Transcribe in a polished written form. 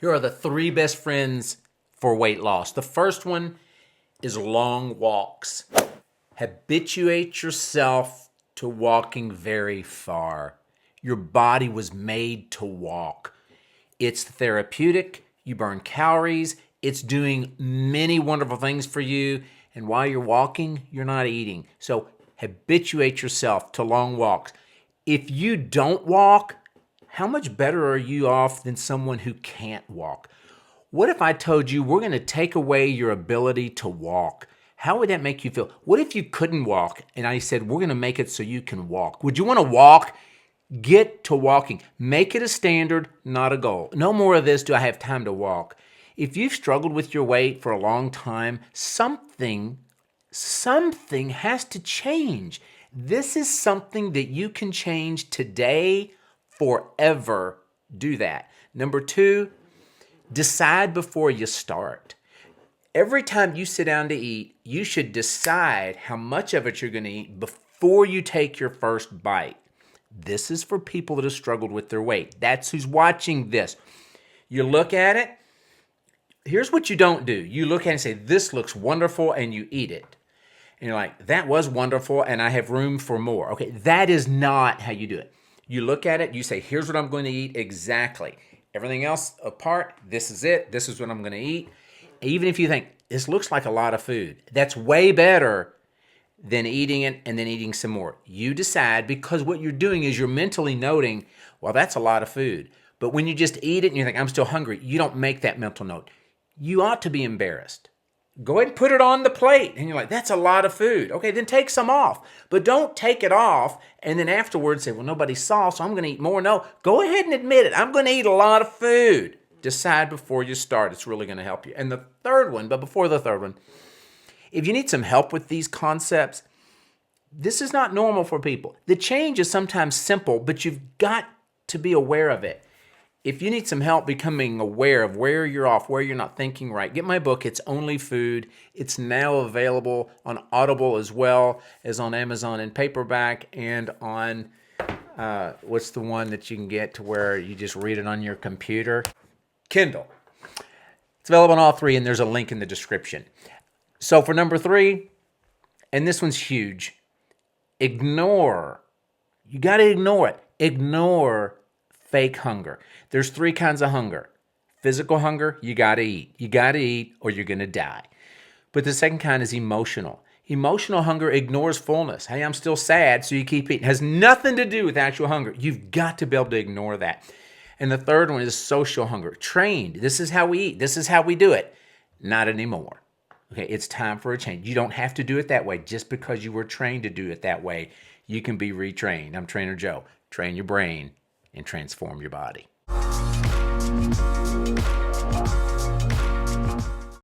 Here are the three best friends for weight loss. The first one is long walks. Habituate yourself to walking very far. Your body was made to walk. It's therapeutic. You burn calories. It's doing many wonderful things for you. And while you're walking, you're not eating. So habituate yourself to long walks. If you don't walk, how much better are you off than someone who can't walk? What if I told you we're going to take away your ability to walk? How would that make you feel? What if you couldn't walk and I said we're going to make it so you can walk? Would you want to walk? Get to walking. Make it a standard, not a goal. No more of this, do I have time to walk? If you've struggled with your weight for a long time, something has to change. This is something that you can change today, forever. Do that. Number two, decide before you start. Every time you sit down to eat, you should decide how much of it you're going to eat before you take your first bite. This is for people that have struggled with their weight. That's who's watching this. You look at it. Here's what you don't do. You look at it and say, this looks wonderful, and you eat it. And you're like, that was wonderful, and I have room for more. Okay, that is not how you do it. You look at it, you say, here's what I'm going to eat exactly. Everything else apart, this is it. This is what I'm going to eat. Even if you think, this looks like a lot of food, that's way better than eating it and then eating some more. You decide, because what you're doing is you're mentally noting, well, that's a lot of food. But when you just eat it and you think, I'm still hungry, you don't make that mental note. You ought to be embarrassed. Go ahead and put it on the plate. And you're like, that's a lot of food. Okay, then take some off. But don't take it off and then afterwards say, well, nobody saw, so I'm going to eat more. No, go ahead and admit it. I'm going to eat a lot of food. Decide before you start. It's really going to help you. And the third one, but before the third one, if you need some help with these concepts, this is not normal for people. The change is sometimes simple, but you've got to be aware of it. If you need some help becoming aware of where you're off, where you're not thinking right, get my book, It's Only Food. It's now available on Audible as well as on Amazon in paperback and on, what's the one that you can get to where you just read it on your computer? Kindle. It's available on all three, and there's a link in the description. So for number three, and this one's huge, ignore. You got to ignore it. Ignore fake hunger. There's three kinds of hunger. Physical hunger, you got to eat. You got to eat or you're going to die. But the second kind is emotional. Emotional hunger ignores fullness. Hey, I'm still sad, so you keep eating. It has nothing to do with actual hunger. You've got to be able to ignore that. And the third one is social hunger. Trained. This is how we eat. This is how we do it. Not anymore. Okay, it's time for a change. You don't have to do it that way. Just because you were trained to do it that way, you can be retrained. I'm Trainer Joe. Train your brain and transform your body.